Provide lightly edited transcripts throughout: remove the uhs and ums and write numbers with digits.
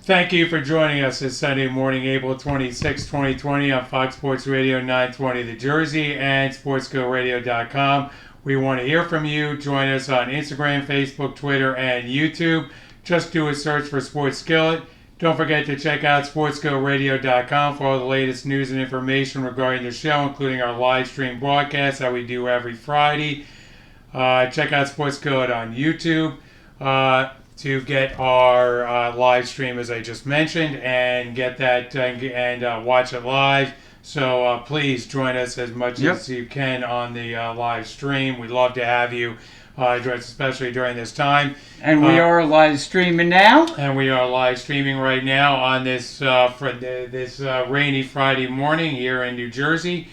Thank you for joining us this Sunday morning, April 26, 2020 on Fox Sports Radio 920 The Jersey and SportsGoRadio.com. We want to hear from you. Join us on Instagram, Facebook, Twitter, and YouTube. Just do a search for Sports Skillet. Don't forget to check out SportsGoRadio.com for all the latest news and information regarding the show, including our live stream broadcast that we do every Friday. Check out Sports Skillet on YouTube to get our live stream, as I just mentioned, and get that and watch it live. So please join us as much as you can on the live stream. We'd love to have you, especially during this time. And we are live streaming now. And we are live streaming right now on this rainy Friday morning here in New Jersey.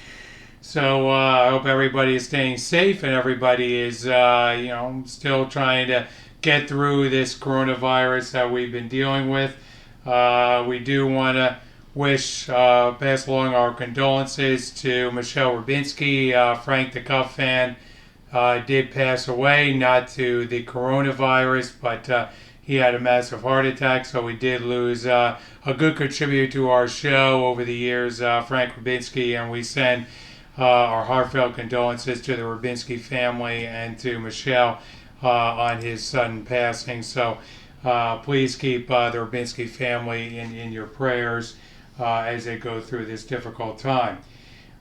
So I hope everybody is staying safe and everybody is still trying to get through this coronavirus that we've been dealing with. We do want to pass along our condolences to Michelle Rubinski. Frank the Cub fan did pass away, not to the coronavirus, but he had a massive heart attack, so we did lose a good contributor to our show over the years, Frank Rubinski, and we send our heartfelt condolences to the Rubinski family and to Michelle on his sudden passing. So please keep the Rubinski family in your prayers as they go through this difficult time.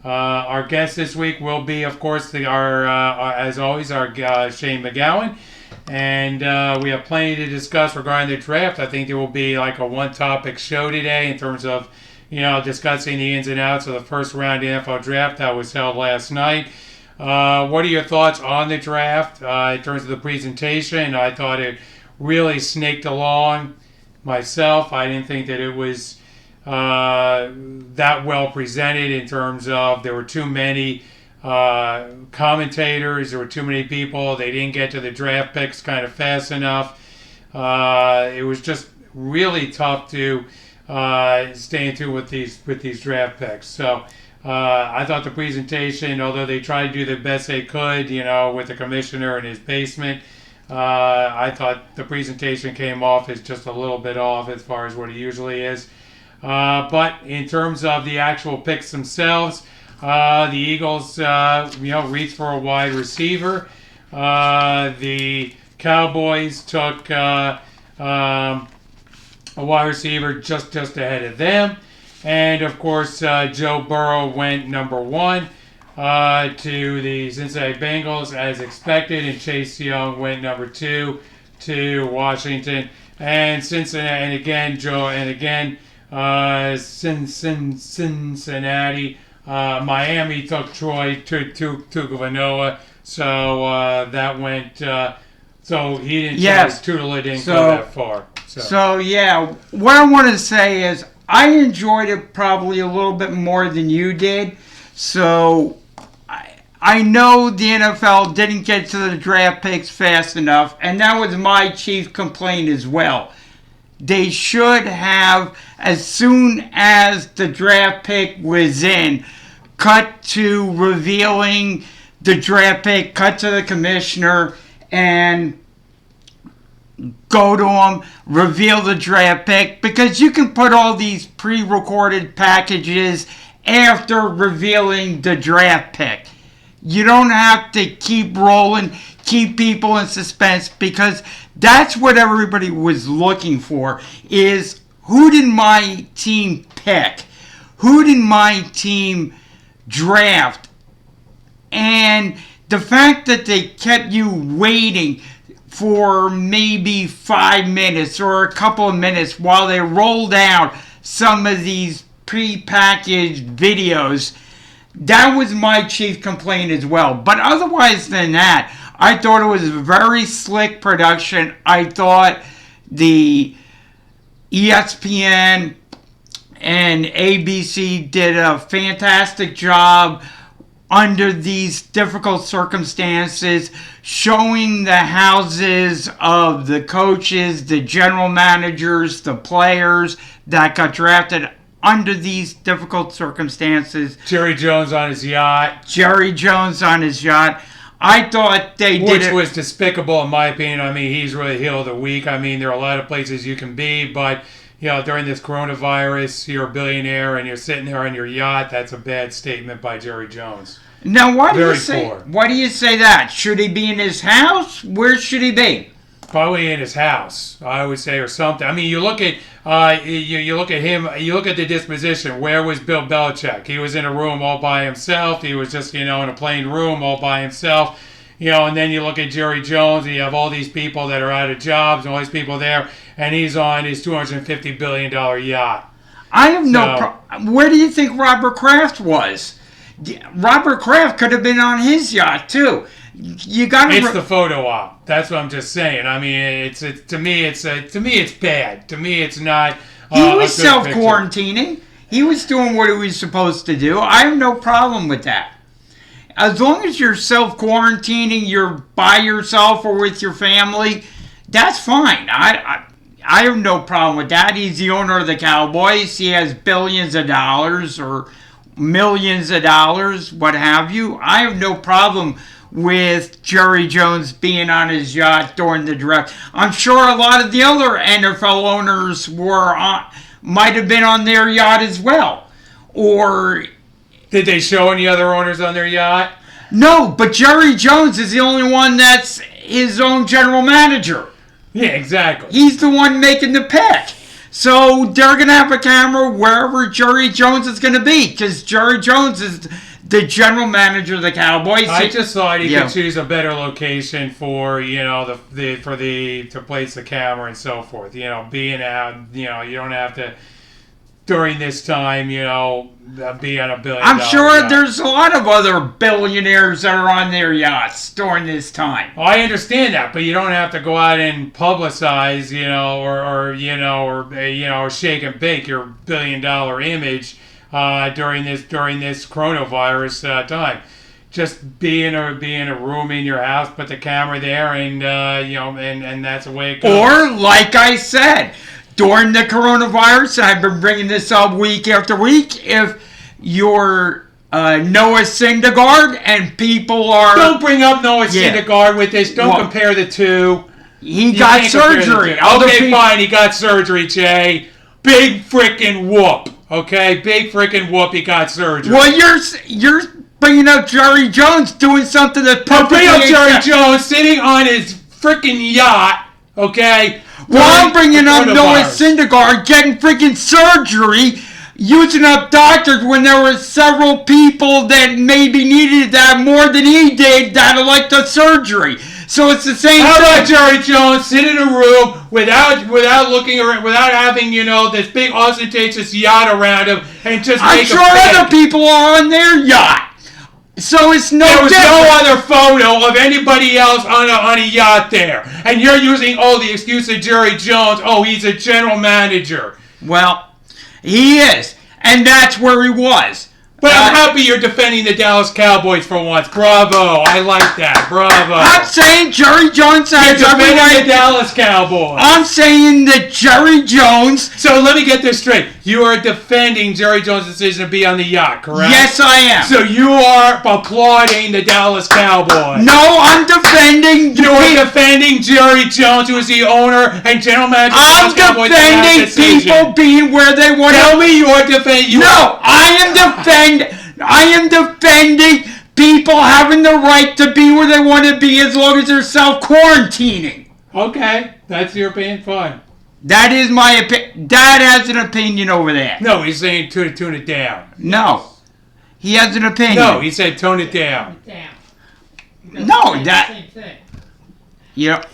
Our guest this week will be, of course, as always, our Shane McGowan. And we have plenty to discuss regarding the draft. I think there will be like a one-topic show today in terms of, discussing the ins and outs of the first round NFL draft that was held last night. What are your thoughts on the draft in terms of the presentation? I thought it really snaked along myself. I didn't think that it was that well presented in terms of there were too many commentators, there were too many people. They didn't get to the draft picks kind of fast enough. It was just really tough to stay in tune with these draft picks. So I thought the presentation, although they tried to do the best they could, with the commissioner in his basement, I thought the presentation came off as just a little bit off as far as what it usually is. But in terms of the actual picks themselves, the Eagles, reached for a wide receiver. The Cowboys took a wide receiver just ahead of them. And, of course, Joe Burrow went number 1 to the Cincinnati Bengals as expected, and Chase Young went number 2 to Washington. And Cincinnati, Cincinnati, Miami took Troy to Vanoa, so that went. So he didn't. Yes. Tula didn't go that far. So what I want to say is I enjoyed it probably a little bit more than you did. So I know the NFL didn't get to the draft picks fast enough, and that was my chief complaint as well. They should have, as soon as the draft pick was in, cut to revealing the draft pick, cut to the commissioner, and go to him, reveal the draft pick, because you can put all these pre-recorded packages after revealing the draft pick. You don't have to keep rolling, keep people in suspense, because that's what everybody was looking for, is who did my team pick? Who did my team draft? And the fact that they kept you waiting for maybe 5 minutes or a couple of minutes while they rolled out some of these pre-packaged videos, that was my chief complaint as well. But otherwise than that, I thought it was a very slick production. I thought the ESPN and ABC did a fantastic job under these difficult circumstances, showing the houses of the coaches, the general managers, the players that got drafted under these difficult circumstances. Jerry Jones on his yacht. I thought they did Which was despicable in my opinion. I mean, he's really heel of the week. I mean, there are a lot of places you can be, but, during this coronavirus, you're a billionaire and you're sitting there on your yacht. That's a bad statement by Jerry Jones. Now, why do Very you say? poor. Why do you say that? Should he be in his house? Where should he be? Probably in his house, I would say, or something. I mean, you look at you look at him. You look at the disposition. Where was Bill Belichick? He was in a room all by himself. He was just in a plain room all by himself. And then you look at Jerry Jones, and you have all these people that are out of jobs, and all these people there, and he's on his $250 billion yacht. I have no problem. Where do you think Robert Kraft was? Robert Kraft could have been on his yacht too. You got It's the photo op. That's what I'm just saying. I mean, to me it's bad. To me, it's not. He was self-quarantining. He was doing what he was supposed to do. I have no problem with that. As long as you're self-quarantining, you're by yourself or with your family, that's fine. I have no problem with that. He's the owner of the Cowboys. He has billions of dollars or millions of dollars, what have you. I have no problem with Jerry Jones being on his yacht during the draft. I'm sure a lot of the other NFL owners might have been on their yacht as well. Or did they show any other owners on their yacht? No, but Jerry Jones is the only one that's his own general manager. Yeah, exactly. He's the one making the pick. So they're going to have a camera wherever Jerry Jones is going to be, because Jerry Jones is the general manager of the Cowboys. I just thought he could choose a better location for to place the camera and so forth. Being out, you don't have to during this time, be on $1 billion. I'm sure there's a lot of other billionaires that are on their yachts during this time. I understand that, but you don't have to go out and publicize, or shake and bake your $1 billion image during this coronavirus time. Just be in a room in your house, put the camera there, and and that's the way it goes. Or like I said, during the coronavirus, I've been bringing this up week after week. If you're Noah Syndergaard and people are... Don't bring up Noah Syndergaard with this. Don't compare the two. He got surgery. Okay, fine. He got surgery, Jay. Big freaking whoop. Okay? Big freaking whoop. He got surgery. Well, you're bringing up Jerry Jones doing something that... Bring up Jerry Jones sitting on his freaking yacht. Okay? Well, I'm bringing up Noah Syndergaard getting freaking surgery, using up doctors when there were several people that maybe needed that more than he did that like the surgery. So it's the same thing. How about Jerry Jones sit in a room without looking around, without having this big ostentatious yacht around him, and just I'm sure other people are on their yacht. So it's no There was different. no other photo of anybody else on a yacht there. And you're using, the excuse of Jerry Jones, he's a general manager. Well, he is. And that's where he was. But I'm happy you're defending the Dallas Cowboys for once. Bravo. I like that. Bravo. I'm saying Jerry Jones has every right. The Dallas Cowboys. I'm saying that Jerry Jones... So let me get this straight. You are defending Jerry Jones' decision to be on the yacht, correct? Yes, I am. So you are applauding the Dallas Cowboys. No, I'm defending... You are defending Jerry Jones, who is the owner and general manager of the Dallas Cowboys. I'm defending people being where they want to... Tell me you are defending... No, I am defending people having the right to be where they want to be as long as they're self-quarantining. Okay, that's your opinion. Fine. That is my opinion. Dad has an opinion over that. No, he's saying tune it down. No. He has an opinion. No, he said tone it down. No, that... Yep.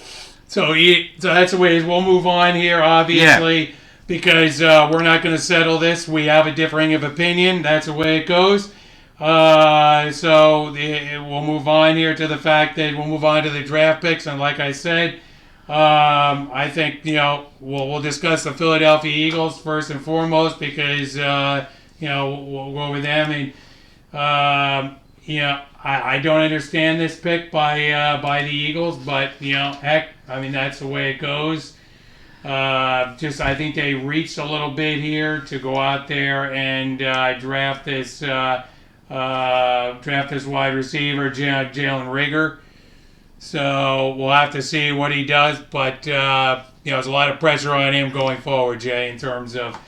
So that's the way we'll move on here, obviously, because we're not going to settle this. We have a differing of opinion. That's the way it goes. So we'll move on here to the fact that we'll move on to the draft picks. And like I said, I think, we'll discuss the Philadelphia Eagles first and foremost because, we'll go over them. And, I don't understand this pick by the Eagles, but, heck, I mean, that's the way it goes. I think they reached a little bit here to go out there and draft this wide receiver, Jalen Rigger. So we'll have to see what he does. But, there's a lot of pressure on him going forward, Jay, in terms of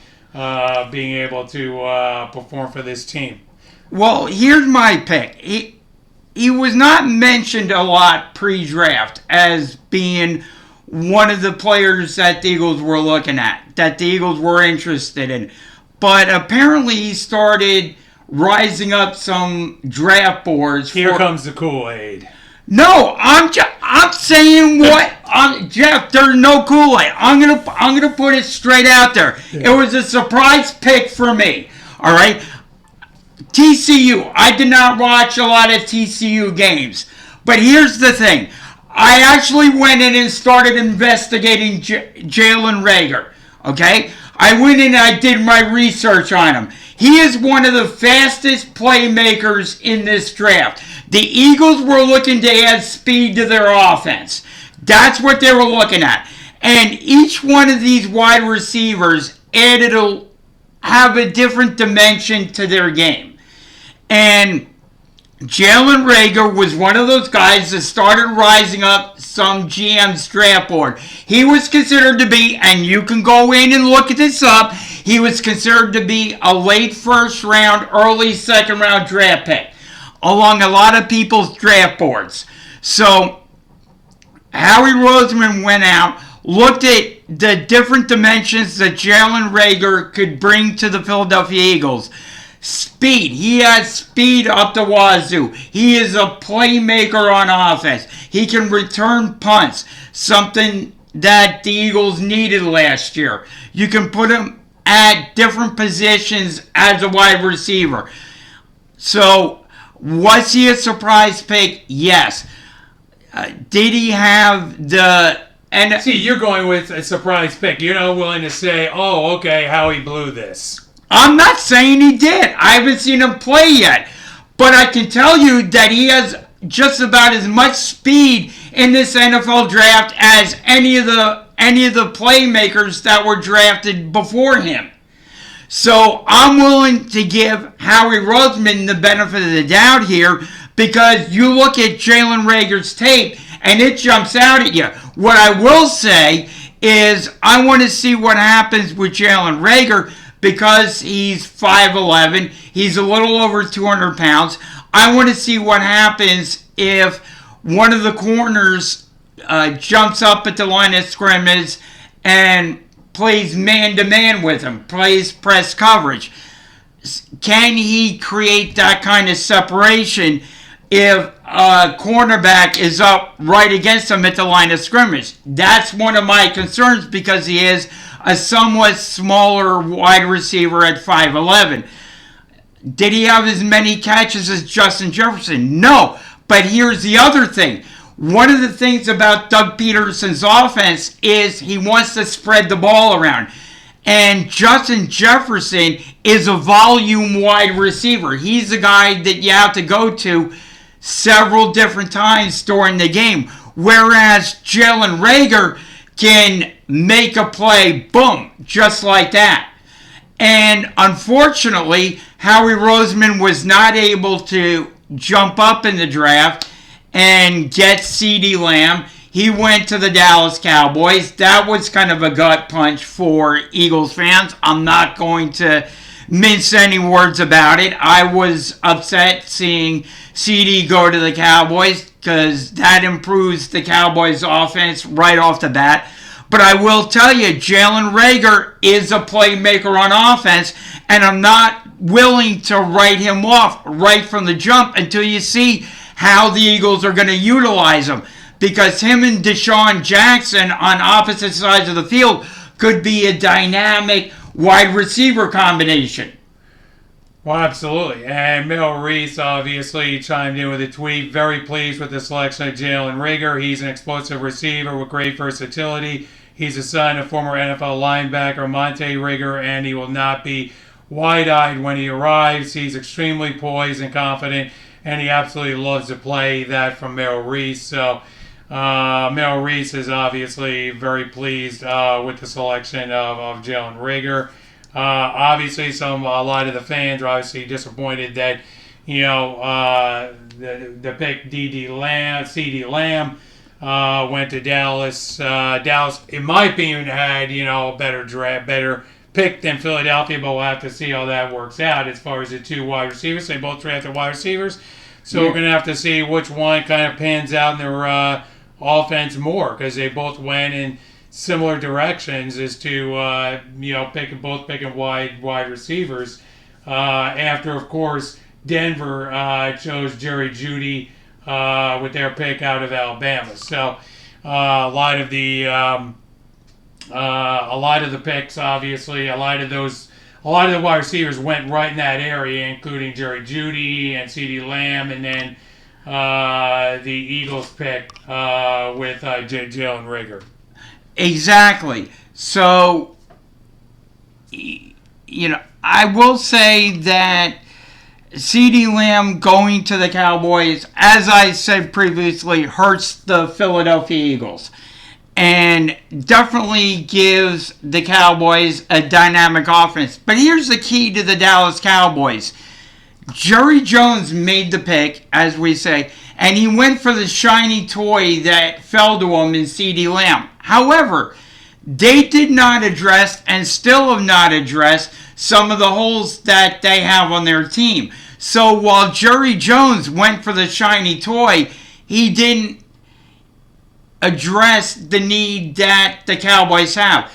being able to perform for this team. Well, here's my pick. He was not mentioned a lot pre-draft as being one of the players that the Eagles were looking at, that the Eagles were interested in. But apparently he started rising up some draft boards. Here comes the Kool-Aid. No, I'm saying what Jeff. There's no Kool-Aid. I'm gonna put it straight out there. It was a surprise pick for me. All right. TCU. I did not watch a lot of TCU games, but here's the thing. I actually went in and started investigating Jalen Reagor. Okay, I went in and I did my research on him. He is one of the fastest playmakers in this draft. The Eagles were looking to add speed to their offense. That's what they were looking at. And each one of these wide receivers have a different dimension to their game. And Jalen Reagor was one of those guys that started rising up some GM's draft board. He was considered to be, and you can go in and look this up, he was considered to be a late first round, early second round draft pick along a lot of people's draft boards. So Howie Roseman went out, looked at the different dimensions that Jalen Reagor could bring to the Philadelphia Eagles. Speed. He has speed up the wazoo. He is a playmaker on offense. He can return punts, something that the Eagles needed last year. You can put him at different positions as a wide receiver. So, was he a surprise pick? Yes. Did he have the... See, you're going with a surprise pick. You're not willing to say, oh, okay, Howie blew this. I'm not saying he did. I haven't seen him play yet. But I can tell you that he has just about as much speed in this NFL draft as any of the playmakers that were drafted before him. So I'm willing to give Howie Roseman the benefit of the doubt here, because you look at Jalen Reagor's tape and it jumps out at you. What I will say is I want to see what happens with Jalen Reagor, because he's 5'11", he's a little over 200 pounds. I want to see what happens if one of the corners jumps up at the line of scrimmage and plays man-to-man with him, plays press coverage. Can he create that kind of separation if a cornerback is up right against him at the line of scrimmage? That's one of my concerns, because he is a somewhat smaller wide receiver at 5'11". Did he have as many catches as Justin Jefferson? No. But here's the other thing. One of the things about Doug Peterson's offense is he wants to spread the ball around. And Justin Jefferson is a volume wide receiver. He's a guy that you have to go to several different times during the game. Whereas Jalen Reagor can make a play, boom, just like that. And unfortunately, Howie Roseman was not able to jump up in the draft and get CeeDee Lamb. He went to the Dallas Cowboys. That was kind of a gut punch for Eagles fans. I'm not going to mince any words about it. I was upset seeing CeeDee go to the Cowboys, because that improves the Cowboys' offense right off the bat. But I will tell you, Jalen Reagor is a playmaker on offense, and I'm not willing to write him off right from the jump until you see how the Eagles are going to utilize him. Because him and Deshaun Jackson on opposite sides of the field could be a dynamic wide receiver combination. Well, absolutely. And Mel Reese obviously chimed in with a tweet. Very pleased with the selection of Jalen Reagor. He's an explosive receiver with great versatility. He's the son of former NFL linebacker Monte Reagor, and he will not be wide-eyed when he arrives. He's extremely poised and confident, and he absolutely loves to play. That from Mel Reese. So Mel Reese is obviously very pleased with the selection of Jalen Reagor. Obviously, a lot of the fans are obviously disappointed that the pick CD Lamb went to Dallas. Dallas, in my opinion, had a better pick than Philadelphia, but we'll have to see how that works out as far as the two wide receivers. They both drafted wide receivers, so we're going to have to see which one kind of pans out in their offense more, because they both went in similar directions as to picking wide receivers. After, of course, Denver chose Jerry Jeudy with their pick out of Alabama. So a lot of the picks, obviously, a lot of the wide receivers went right in that area, including Jerry Jeudy and CeeDee Lamb, and then the Eagles pick with Jalen Reagor. Exactly. So, I will say that CeeDee Lamb going to the Cowboys, as I said previously, hurts the Philadelphia Eagles. And definitely gives the Cowboys a dynamic offense. But here's the key to the Dallas Cowboys. Jerry Jones made the pick, as we say, and he went for the shiny toy that fell to him in CeeDee Lamb. However, they did not address, and still have not addressed, some of the holes that they have on their team. So while Jerry Jones went for the shiny toy, he didn't address the need that the Cowboys have.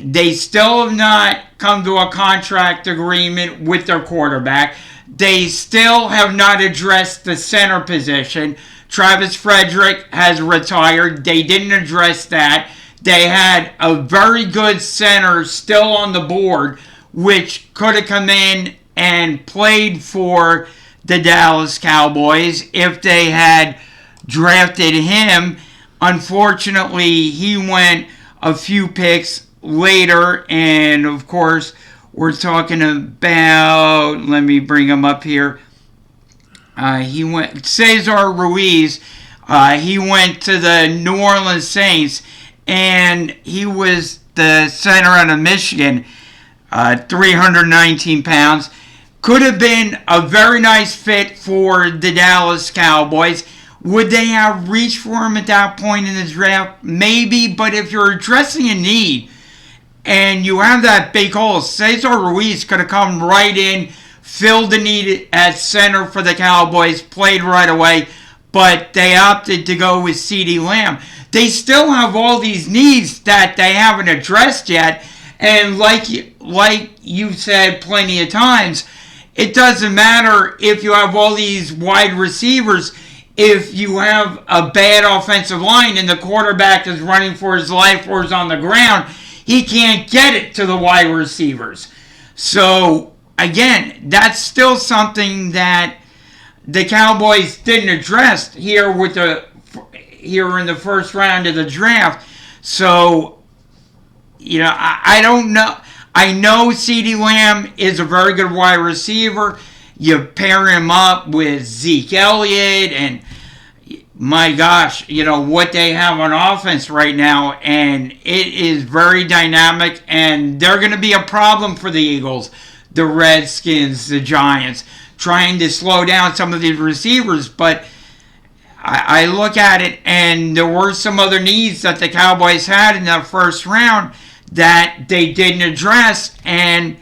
They still have not come to a contract agreement with their quarterback. They still have not addressed the center position. Travis Frederick has retired. They didn't address that. They had a very good center still on the board, which could have come in and played for the Dallas Cowboys if they had drafted him. Unfortunately, he went a few picks later, and of course, we're talking about, let me bring him up here. He went, Cesar Ruiz, he went to the New Orleans Saints, and he was the center out of Michigan, 319 pounds. Could have been a very nice fit for the Dallas Cowboys. Would they have reached for him at that point in the draft? Maybe, but if you're addressing a need and you have that big hole, Cesar Ruiz could have come right in, filled the need at center for the Cowboys, played right away, but they opted to go with CeeDee Lamb. They still have all these needs that they haven't addressed yet, and like you said plenty of times, it doesn't matter if you have all these wide receivers. If you have a bad offensive line and the quarterback is running for his life or is on the ground, he can't get it to the wide receivers. So, again, that's still something that the Cowboys didn't address here in the first round of the draft. So, I don't know. I know CeeDee Lamb is a very good wide receiver. You pair him up with Zeke Elliott, and my gosh, what they have on offense right now, and it is very dynamic, and they're going to be a problem for the Eagles, the Redskins, the Giants, trying to slow down some of these receivers. But I look at it, and there were some other needs that the Cowboys had in that first round that they didn't address. And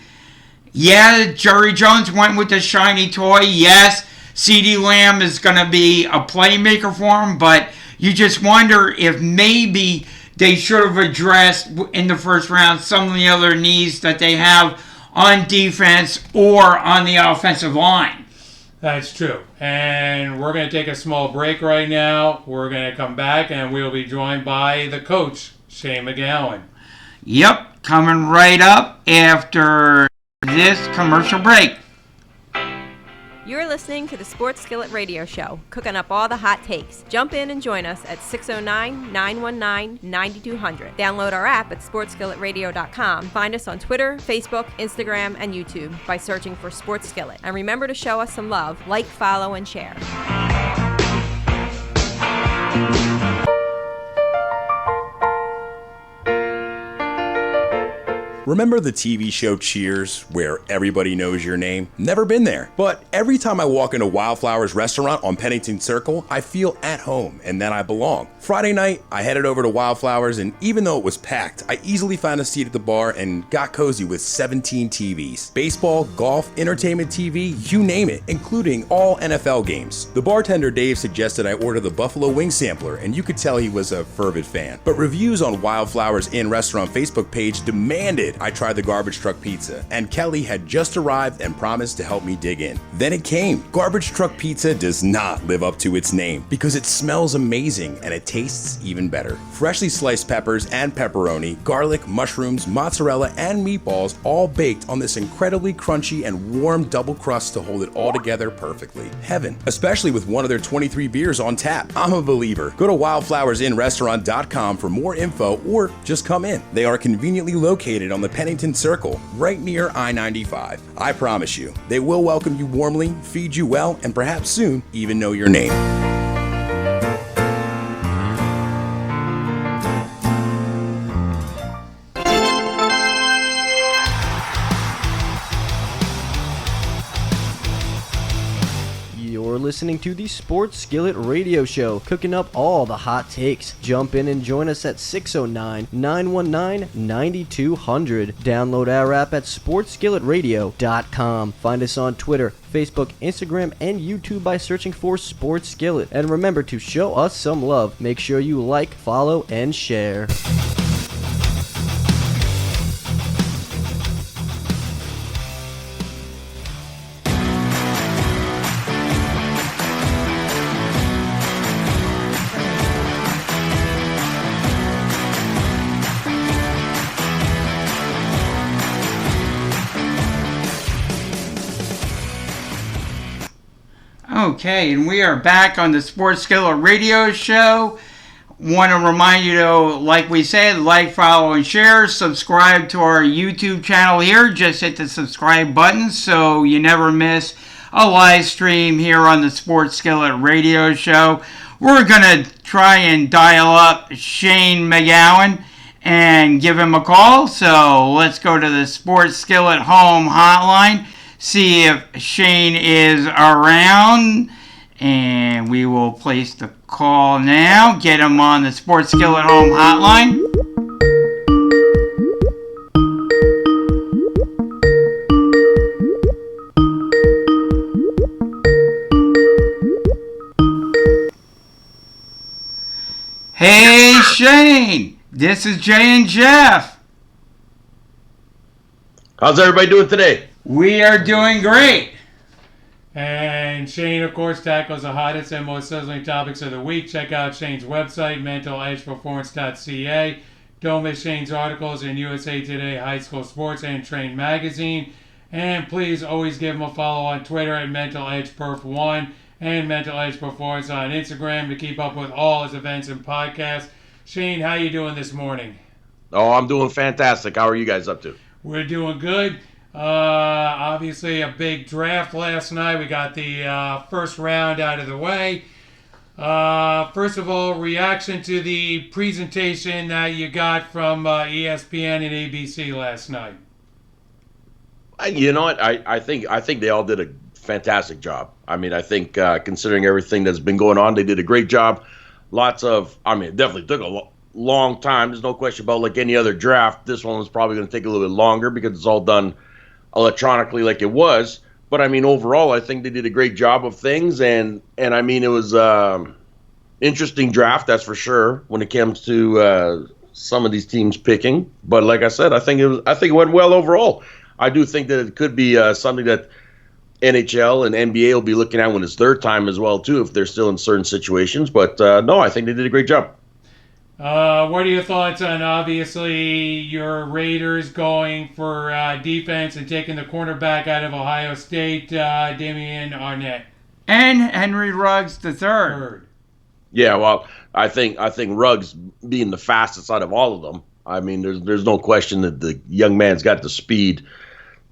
yeah, Jerry Jones went with the shiny toy. Yes, CeeDee Lamb is going to be a playmaker for him, but you just wonder if maybe they should have addressed in the first round some of the other needs that they have on defense or on the offensive line. That's true. And we're going to take a small break right now. We're going to come back, and we'll be joined by the coach, Shane McGowan. Yep, coming right up after this commercial break. You're listening to the Sports Skillet Radio Show, cooking up all the hot takes. Jump in and join us at 609-919-9200. Download our app at sportsskilletradio.com. Find us on Twitter, Facebook, Instagram, and YouTube by searching for Sports Skillet. And remember to show us some love. Like, follow, and share. Remember the TV show Cheers, where everybody knows your name? Never been there. But every time I walk into Wildflowers restaurant on Pennington Circle, I feel at home and that I belong. Friday night, I headed over to Wildflowers, and even though it was packed, I easily found a seat at the bar and got cozy with 17 TVs. Baseball, golf, entertainment TV, you name it, including all NFL games. The bartender Dave suggested I order the Buffalo Wing Sampler, and you could tell he was a fervent fan. But reviews on Wildflowers Inn Restaurant Facebook page demanded I try the garbage truck pizza, and Kelly had just arrived and promised to help me dig in. Then it came. Garbage truck pizza does not live up to its name because it smells amazing and it tastes even better. Freshly sliced peppers and pepperoni, garlic, mushrooms, mozzarella, and meatballs all baked on this incredibly crunchy and warm double crust to hold it all together perfectly. Heaven, especially with one of their 23 beers on tap. I'm a believer. Go to wildflowersinrestaurant.com for more info or just come in. They are conveniently located on the Pennington Circle, right near I-95. I promise you, they will welcome you warmly, feed you well, and perhaps soon even know your name. You're listening to the Sports Skillet Radio Show, cooking up all the hot takes. Jump in and join us at 609-919-9200. Download our app at sportskilletradio.com. Find us on Twitter, Facebook, Instagram, and YouTube by searching for Sports Skillet. And remember to show us some love. Make sure you like, follow, and share. Okay, and we are back on the Sports Skillet Radio Show. Want to remind you to, like we said, like, follow, and share. Subscribe to our YouTube channel here. Just hit the subscribe button so you never miss a live stream here on the Sports Skillet Radio Show. We're going to try and dial up Shane McGowan and give him a call. So let's go to the Sports Skillet home hotline. See if Shane is around, and we will place the call now. Get him on the Sports Skillet home hotline. Hey Shane, this is Jay and Jeff. How's everybody doing today? We are doing great. And Shane, of course, tackles the hottest and most sizzling topics of the week. Check out Shane's website, mentaledgeperformance.ca. Don't miss Shane's articles in USA Today, High School Sports, and Train Magazine. And please always give him a follow on Twitter at MentalEdgePerf1 and Mental Edge Performance on Instagram to keep up with all his events and podcasts. Shane, how you doing this morning? Oh, I'm doing fantastic. How are you guys up to? We're doing good. Obviously a big draft last night. We got the first round out of the way. First of all, reaction to the presentation that you got from ESPN and ABC last night. You know what? I think they all did a fantastic job. I mean, I think considering everything that's been going on, they did a great job. It definitely took a long time. There's no question about, like any other draft, this one was probably going to take a little bit longer because it's all done electronically like it was. But I mean, overall, I think they did a great job of things, and I mean, it was interesting draft, that's for sure, when it comes to some of these teams picking. But like I said, I think it went well overall. I do think that it could be something that NHL and NBA will be looking at when it's their time as well too, if they're still in certain situations. But no, I think they did a great job. What are your thoughts on, obviously, your Raiders going for defense and taking the cornerback out of Ohio State, Damian Arnett? And Henry Ruggs III. Yeah, well, I think Ruggs being the fastest out of all of them. I mean, there's no question that the young man's got the speed.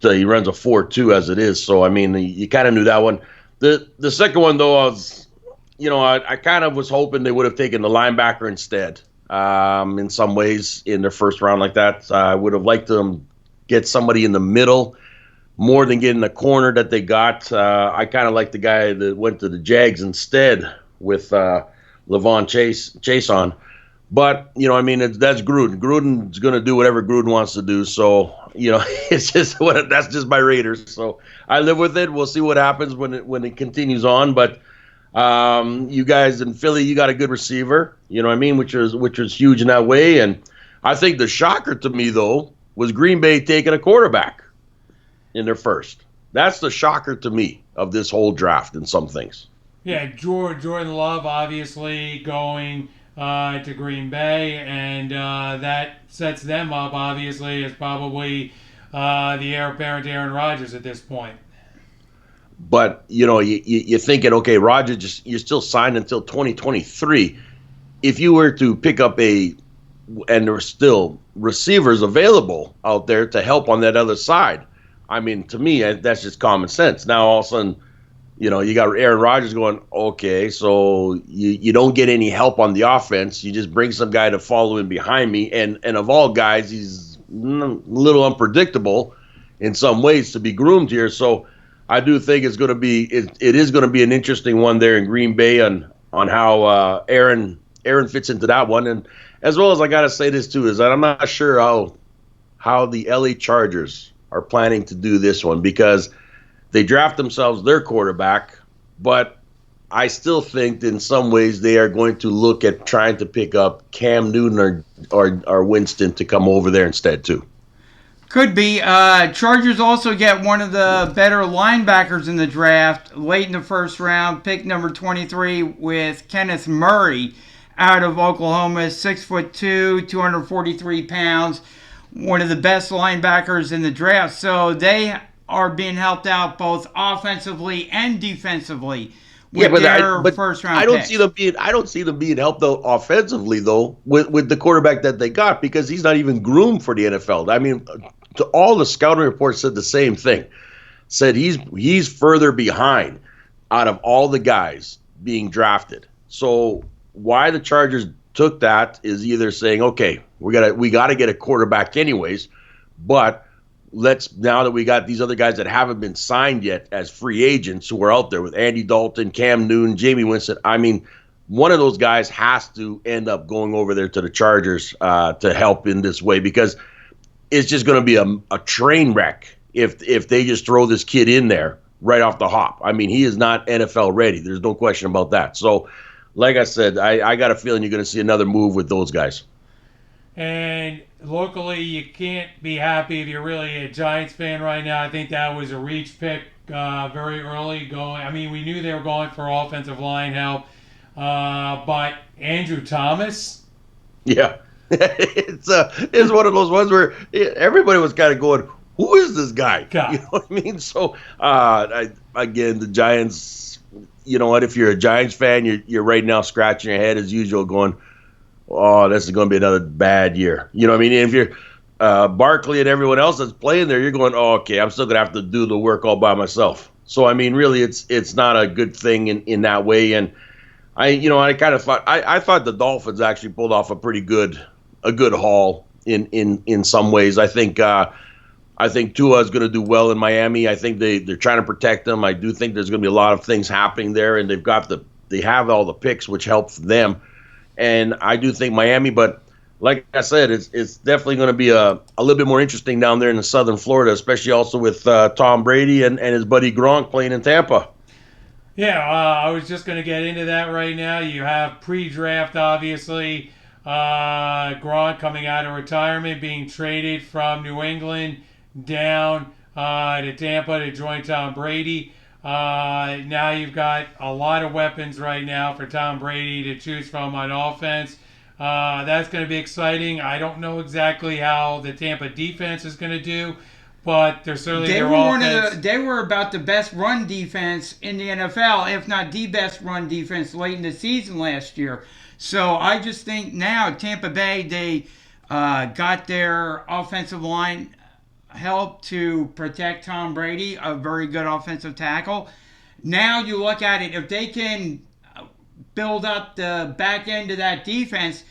So he runs a 4.2 as it is. So I mean, you kind of knew that one. The second one though, I kind of was hoping they would have taken the linebacker instead. In some ways, in their first round like that, I would have liked them get somebody in the middle more than getting the corner that they got. I kind of like the guy that went to the Jags instead with Levon Chase on. But, that's Gruden. Gruden's going to do whatever Gruden wants to do. So, it's just that's just my Raiders. So I live with it. We'll see what happens when it continues on. But you guys in Philly, you got a good receiver, which was huge in that way. And I think the shocker to me, though, was Green Bay taking a quarterback in their first. That's the shocker to me of this whole draft in some things. Yeah, Jordan Love obviously going to Green Bay, and that sets them up obviously as probably the heir apparent to Aaron Rodgers at this point. But you're thinking, okay, Rodgers, you're still signed until 2023. If you were to pick up and there are still receivers available out there to help on that other side, I mean, to me, that's just common sense. Now all of a sudden, you got Aaron Rodgers going, okay, so you don't get any help on the offense. You just bring some guy to follow in behind me. And of all guys, he's a little unpredictable in some ways to be groomed here. So I do think it is going to be an interesting one there in Green Bay on how Aaron fits into that one. And as well as I got to say this too, is that I'm not sure how the LA Chargers are planning to do this one, because they draft themselves their quarterback, but I still think in some ways they are going to look at trying to pick up Cam Newton or Winston to come over there instead too. Could be. Chargers also get one of the better linebackers in the draft late in the first round, pick number 23 with Kenneth Murray out of Oklahoma, 6'2", 243 pounds, one of the best linebackers in the draft. So they are being helped out both offensively and defensively with their first round picks. I don't see them being helped though offensively though with the quarterback that they got, because he's not even groomed for the NFL. I mean, all the scouting reports said the same thing. Said he's further behind out of all the guys being drafted. So why the Chargers took that is either saying, okay, we got to get a quarterback anyways, but now that we got these other guys that haven't been signed yet as free agents who are out there with Andy Dalton, Cam Newton, Jamie Winston, I mean, one of those guys has to end up going over there to the Chargers to help in this way, because it's just going to be a train wreck if they just throw this kid in there right off the hop. I mean, he is not NFL ready. There's no question about that. So, like I said, I got a feeling you're going to see another move with those guys. And locally, you can't be happy if you're really a Giants fan right now. I think that was a reach pick very early going. I mean, we knew they were going for offensive line help, but Andrew Thomas. Yeah, it's one of those ones where everybody was kind of going, "Who is this guy?" God. You know what I mean? So again, the Giants. You know what? If you're a Giants fan, you're right now scratching your head as usual, going, "Oh, this is going to be another bad year." You know what I mean? And if you're Barkley and everyone else that's playing there, you're going, "Oh, okay, I'm still going to have to do the work all by myself." So I mean, really, it's not a good thing in that way. And I kind of thought I thought the Dolphins actually pulled off a good haul in some ways. I think Tua is going to do well in Miami. I think they're trying to protect him. I do think there's going to be a lot of things happening there, and they have all the picks, which helps them. And I do think Miami, but like I said, it's definitely going to be a little bit more interesting down there in the southern Florida, especially also with Tom Brady and his buddy Gronk playing in Tampa. Yeah, I was just going to get into that right now. You have pre-draft, obviously, Gronk coming out of retirement, being traded from New England down to Tampa to join Tom Brady. Now you've got a lot of weapons right now for Tom Brady to choose from on offense. That's going to be exciting. I don't know exactly how the Tampa defense is going to do, but they're certainly their offense. They were about the best run defense in the NFL, if not the best run defense late in the season last year. So I just think now Tampa Bay, they got their offensive line help to protect Tom Brady, a very good offensive tackle. Now you look at it, if they can build up the back end of that defense,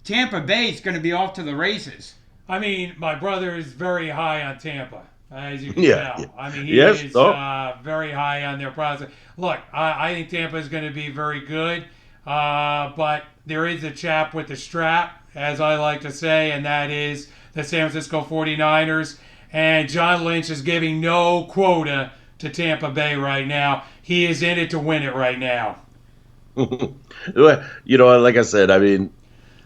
Tampa Bay is going to be off to the races. I mean, my brother is very high on Tampa, as you can Yeah. tell. I mean, he Yes. is Oh. very high on their process. Look, I think Tampa is going to be very good, but there is a chap with the strap, as I like to say, and that is the San Francisco 49ers. And John Lynch is giving no quota to Tampa Bay right now. He is in it to win it right now. Like I said, I mean,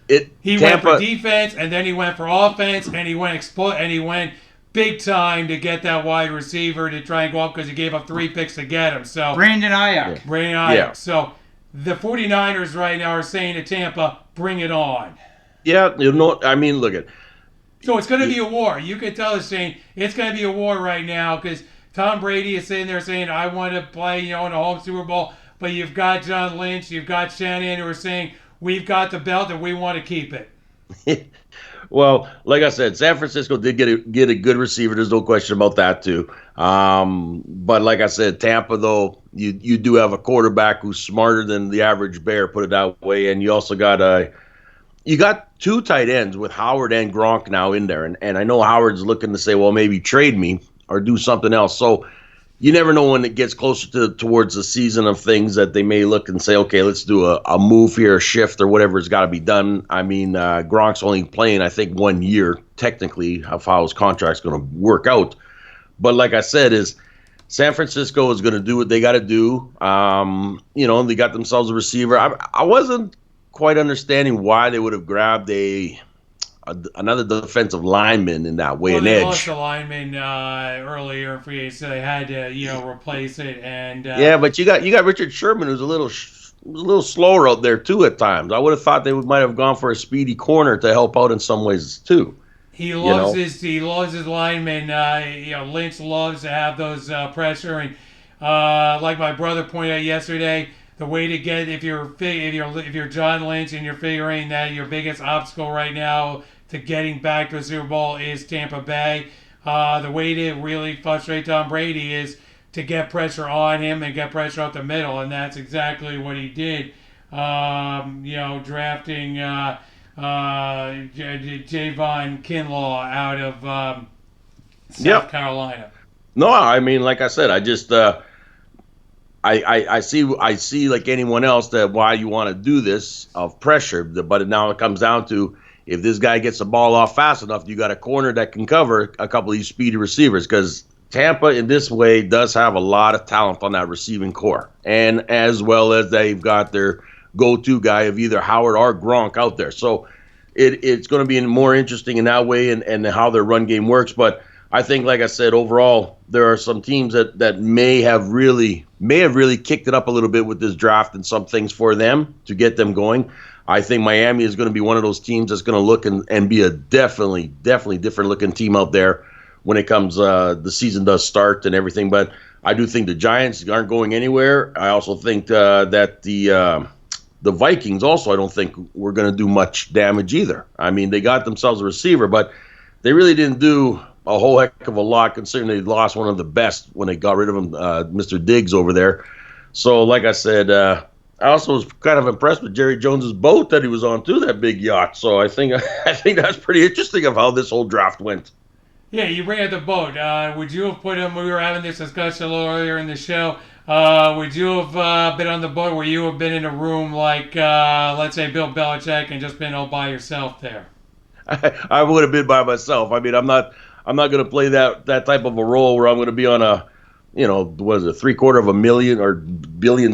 He went for Tampa. defense, and then he went for offense, and he went big time to get that wide receiver to try and go up because he gave up 3 picks to get him. So Brandon Ayuk. Brandon Ayuk. Yeah. So the 49ers right now are saying to Tampa, bring it on. Yeah, I mean, look at. So it's going to be a war. You can tell us, Shane, it's going to be a war right now because Tom Brady is sitting there saying, I want to play, in a home Super Bowl. But you've got John Lynch, you've got Shanahan who are saying, we've got the belt and we want to keep it. Well, like I said, San Francisco did get a good receiver. There's no question about that too. But like I said, Tampa though, you do have a quarterback who's smarter than the average bear, put it that way, and you also got you got 2 tight ends with Howard and Gronk now in there, and I know Howard's looking to say, well, maybe trade me or do something else. So you never know when it gets closer towards the season of things that they may look and say, okay, let's do a move here, a shift or whatever's got to be done. I mean, Gronk's only playing, I think, 1 year technically of how his contract's going to work out. But like I said, is San Francisco is going to do what they got to do. They got themselves a receiver. I wasn't quite understanding why they would have grabbed another defensive lineman in that way, Well, an they edge. lost a lineman earlier in free agency, so they had to, replace it. And Yeah, but you got Richard Sherman, who's a little slower out there too at times. I would have thought they might have gone for a speedy corner to help out in some ways too. he loves his linemen. Lynch loves to have those pressure, and like my brother pointed out yesterday, the way to get if you're John Lynch and you're figuring that your biggest obstacle right now to getting back to a Super Bowl is Tampa Bay, the way to really frustrate Tom Brady is to get pressure on him and get pressure up the middle, and that's exactly what he did. Drafting Javon Kinlaw out of South Carolina. No, I mean, like I said, I just I see like anyone else that why you want to do this of pressure, but now it comes down to if this guy gets the ball off fast enough, you got a corner that can cover a couple of these speedy receivers because Tampa in this way does have a lot of talent on that receiving core, and as well as they've got their go-to guy of either Howard or Gronk out there. So it's going to be more interesting in that way and how their run game works. But I think, like I said, overall, there are some teams that may have really kicked it up a little bit with this draft and some things for them to get them going. I think Miami is going to be one of those teams that's going to look and be a definitely different looking team out there when it comes the season does start and everything. But I do think the Giants aren't going anywhere. I also think that the Vikings also I don't think we're going to do much damage either. I mean, they got themselves a receiver, but they really didn't do a whole heck of a lot considering they lost one of the best when they got rid of him, Mr. Diggs over there. So, like I said, I also was kind of impressed with Jerry Jones's boat that he was on too, that big yacht. So I think that's pretty interesting of how this whole draft went. Yeah, you bring up the boat. Would you have put him? We were having this discussion a little earlier in the show. Would you have been on the boat where you have been in a room like, let's say, Bill Belichick and just been all by yourself there? I would have been by myself. I mean, I'm not going to play that type of a role where I'm going to be on a, what is it, $750,000 or $1 billion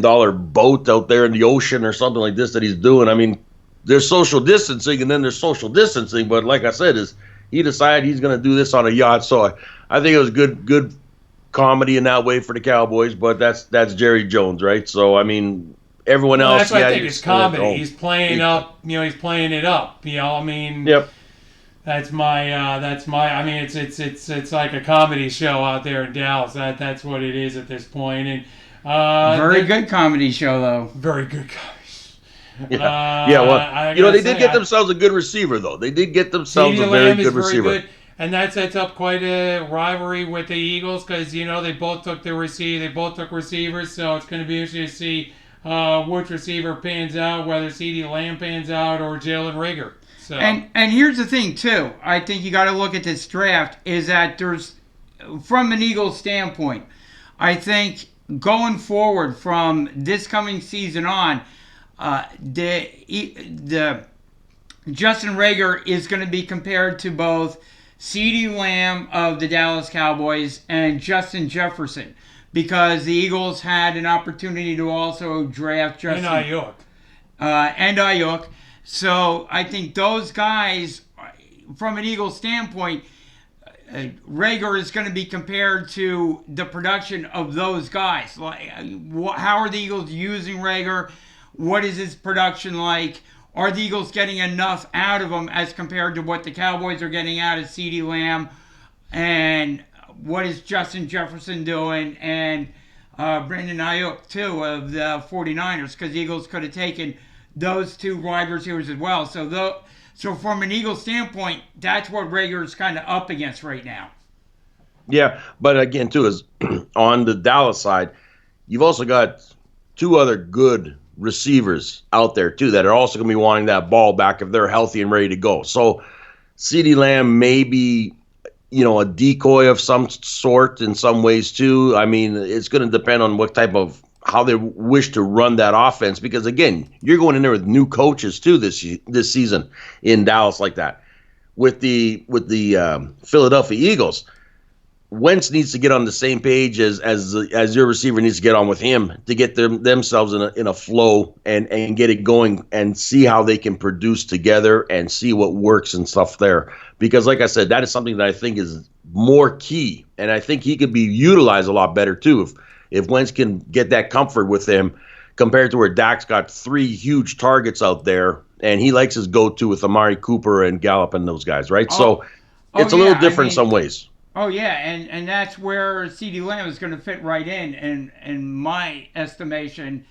boat out there in the ocean or something like this that he's doing. I mean, there's social distancing and then there's social distancing, but like I said, he decided he's going to do this on a yacht. So I think it was good comedy in that way for the Cowboys, but that's Jerry Jones, right? So I mean, everyone else. That's what I think it's comedy. He's playing up. He's playing it up. I mean. Yep. That's my. I mean, it's like a comedy show out there in Dallas. That's what it is at this point. And very good comedy show though. Very good comedy. Well, they did get themselves a good receiver though. They did get themselves a very good receiver. Good, and that sets up quite a rivalry with the Eagles because they both took receivers. So it's going to be interesting to see which receiver pans out, whether CeeDee Lamb pans out or Jalen Reagor. So And here's the thing too. I think you got to look at this draft is that there's, from an Eagles standpoint, I think going forward from this coming season on, the Justin Rager is going to be compared to both CeeDee Lamb of the Dallas Cowboys and Justin Jefferson, because the Eagles had an opportunity to also draft Justin and Ayuk. So I think those guys, from an Eagles standpoint, Rager is going to be compared to the production of those guys. Like, how are the Eagles using Rager? What is his production like? Are the Eagles getting enough out of him as compared to what the Cowboys are getting out of CeeDee Lamb? And what is Justin Jefferson doing? And Brandon Ayuk, too, of the 49ers, because the Eagles could have taken those two wide receivers as well. So from an Eagles standpoint, that's what Rager's kind of up against right now. Yeah, but again, too, is on the Dallas side, you've also got two other good receivers out there, too, that are also going to be wanting that ball back if they're healthy and ready to go. So CeeDee Lamb may be, a decoy of some sort in some ways, too. I mean, it's going to depend on what type of how they wish to run that offense, because again, you're going in there with new coaches too this season in Dallas like that. With the Philadelphia Eagles, Wentz needs to get on the same page as your receiver needs to get on with him to get themselves in a flow and get it going and see how they can produce together and see what works and stuff there. Because like I said, that is something that I think is more key, and I think he could be utilized a lot better too if Wentz can get that comfort with him, compared to where Dak's got three huge targets out there, and he likes his go-to with Amari Cooper and Gallup and those guys, right? So it's a little different in some ways. Oh, yeah, and that's where CeeDee Lamb is going to fit right in my estimation.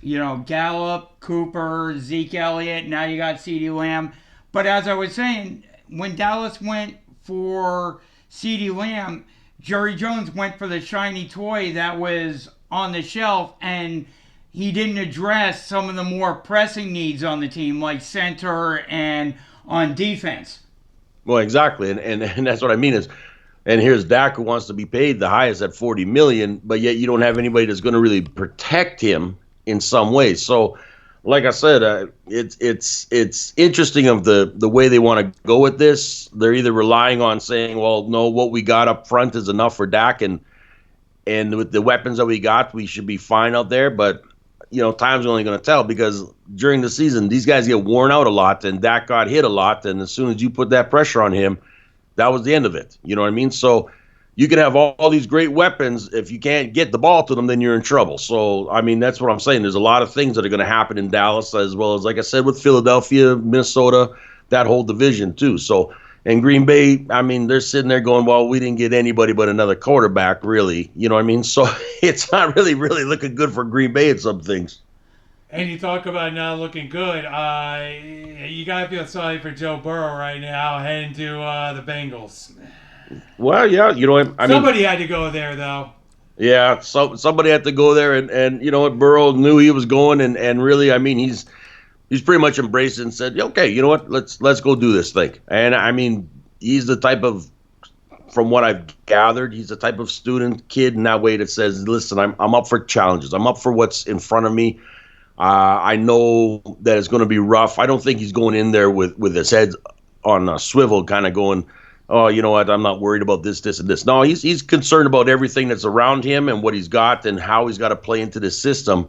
Gallup, Cooper, Zeke Elliott, now you got CeeDee Lamb. But as I was saying, when Dallas went for CeeDee Lamb, Jerry Jones went for the shiny toy that was on the shelf, and he didn't address some of the more pressing needs on the team, like center and on defense. Well, exactly, and that's what I mean is, and here's Dak, who wants to be paid the highest at $40 million, but yet you don't have anybody that's going to really protect him in some ways. So, like I said, it's interesting of the way they want to go with this. They're either relying on saying, well, no, what we got up front is enough for Dak, and with the weapons that we got, we should be fine out there. But time's only going to tell, because during the season, these guys get worn out a lot, and Dak got hit a lot, and as soon as you put that pressure on him, that was the end of it. You know what I mean? So you can have all these great weapons. If you can't get the ball to them, then you're in trouble. So, I mean, that's what I'm saying. There's a lot of things that are going to happen in Dallas, as well as, like I said, with Philadelphia, Minnesota, that whole division too. So, and Green Bay, I mean, they're sitting there going, well, we didn't get anybody but another quarterback, really. You know what I mean? So it's not really looking good for Green Bay at some things. And you talk about not looking good. You got to feel sorry for Joe Burrow right now heading to the Bengals. Well, yeah, I mean, somebody had to go there, though. Yeah, somebody had to go there, and you know what, Burrow knew he was going, and really, I mean, he's pretty much embraced it and said, okay, you know what, let's go do this thing. And I mean, he's the type of, from what I've gathered, he's the type of student kid in that way that says, listen, I'm up for challenges. I'm up for what's in front of me. I know that it's going to be rough. I don't think he's going in there with his head on a swivel, kind of going, oh, you know what, I'm not worried about this, and this. No, he's concerned about everything that's around him and what he's got and how he's got to play into this system.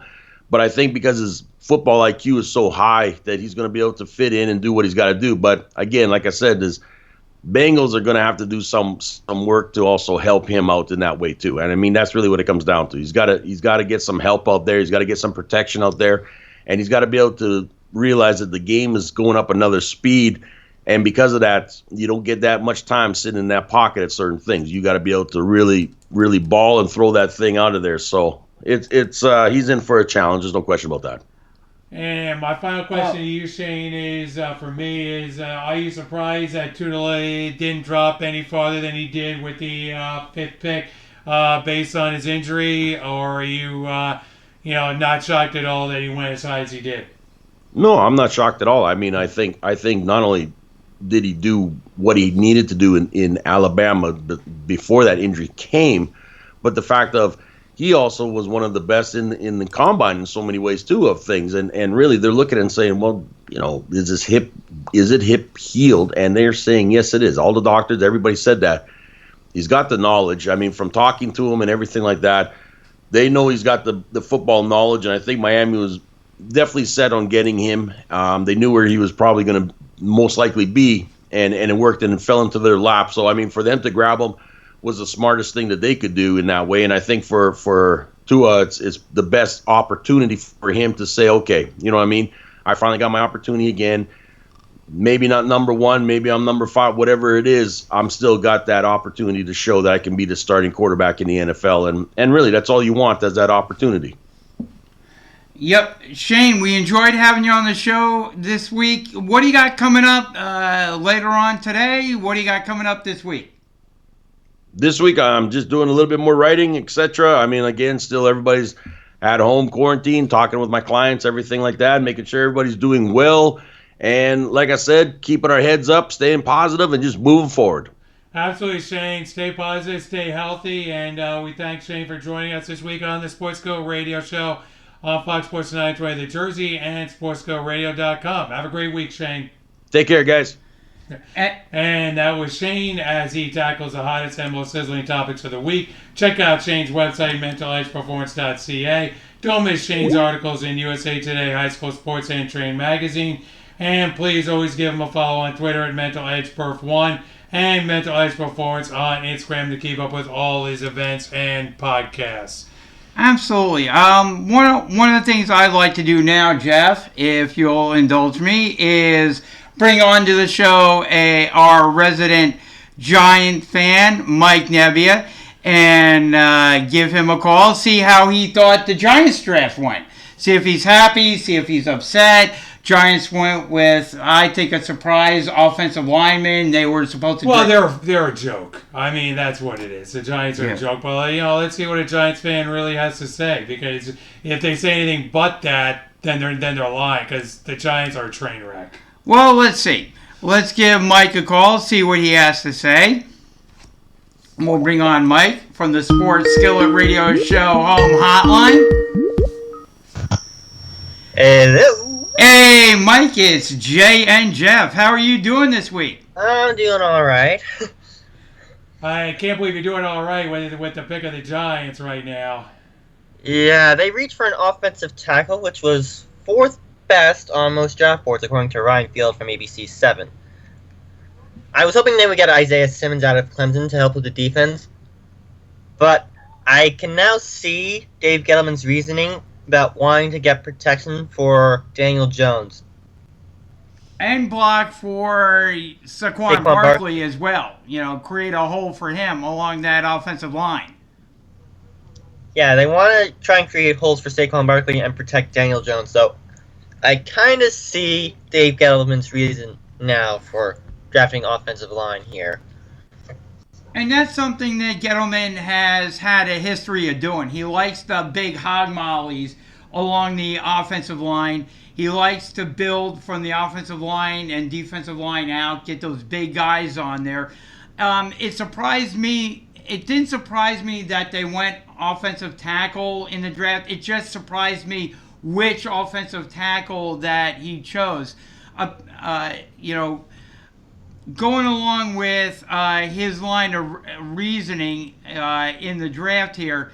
But I think because his football IQ is so high that he's going to be able to fit in and do what he's got to do. But again, like I said, his Bengals are going to have to do some work to also help him out in that way too. And I mean, that's really what it comes down to. He's got to get some help out there. He's got to get some protection out there, and he's got to be able to realize that the game is going up another speed. And because of that, you don't get that much time sitting in that pocket at certain things. You got to be able to really, really ball and throw that thing out of there. So it's he's in for a challenge. There's no question about that. And my final question to you, Shane, is for me is: are you surprised that Tudor didn't drop any farther than he did with the fifth pick, based on his injury, or are you, not shocked at all that he went as high as he did? No, I'm not shocked at all. I mean, I think not only did he do what he needed to do in Alabama before that injury came, but the fact of he also was one of the best in the combine in so many ways too of things. And really they're looking and saying, well, is it hip healed? And they're saying, yes, it is. All the doctors, everybody said that. He's got the knowledge. I mean, from talking to him and everything like that, they know he's got the football knowledge. And I think Miami was definitely set on getting him. They knew where he was probably going to most likely be, and it worked and it fell into their lap. So, I mean, for them to grab him was the smartest thing that they could do in that way. And I think for Tua, it's the best opportunity for him to say, okay, you know what I mean? I finally got my opportunity again. Maybe not number one, maybe I'm number 5, whatever it is, I'm still got that opportunity to show that I can be the starting quarterback in the NFL. And really, that's all you want, is that opportunity. Yep. Shane, we enjoyed having you on the show this week. What do you got coming up later on today? What do you got coming up this week? This week, I'm just doing a little bit more writing, etc. I mean, again, still everybody's at home, quarantine, talking with my clients, everything like that, making sure everybody's doing well. And like I said, keeping our heads up, staying positive, and just moving forward. Absolutely, Shane. Stay positive, stay healthy, and we thank Shane for joining us this week on the Sports Go Radio Show on Fox Sports 920 The Jersey and SportsGoRadio.com. Have a great week, Shane. Take care, guys. And that was Shane as he tackles the hottest and most sizzling topics of the week. Check out Shane's website, mentaledgeperformance.ca. Don't miss Shane's articles in USA Today, High School Sports and Train Magazine. And please always give him a follow on Twitter at MentalEdgePerf1 and Mental Edge Performance on Instagram to keep up with all his events and podcasts. Absolutely. One of the things I'd like to do now, Jeff, if you'll indulge me, is bring on to the show our resident Giant fan, Mike Nebbia, and give him a call, see how he thought the Giants draft went. See if he's happy, see if he's upset. Giants went with, I think, a surprise offensive lineman. They were supposed to... Well, they're a joke. I mean, that's what it is. The Giants are a joke. But, let's see what a Giants fan really has to say. Because if they say anything but that, then they're lying. Because the Giants are a train wreck. Well, let's see. Let's give Mike a call, see what he has to say. We'll bring on Mike from the Sports Skillet Radio Show Home Hotline. Hello. Hey, Mike, it's Jay and Jeff. How are you doing this week? I'm doing all right. I can't believe you're doing all right with the pick of the Giants right now. Yeah, they reached for an offensive tackle, which was 4th best on most draft boards, according to Ryan Field from ABC 7. I was hoping they would get Isaiah Simmons out of Clemson to help with the defense, but I can now see Dave Gettleman's reasoning about wanting to get protection for Daniel Jones. And block for Saquon Barkley as well. Create a hole for him along that offensive line. Yeah, they want to try and create holes for Saquon Barkley and protect Daniel Jones. So I kind of see Dave Gettleman's reason now for drafting offensive line here. And that's something that Gettleman has had a history of doing. He likes the big hog mollies along the offensive line. He likes to build from the offensive line and defensive line out, get those big guys on there. It surprised me. It didn't surprise me that they went offensive tackle in the draft. It just surprised me which offensive tackle that he chose. Going along with his line of reasoning in the draft here,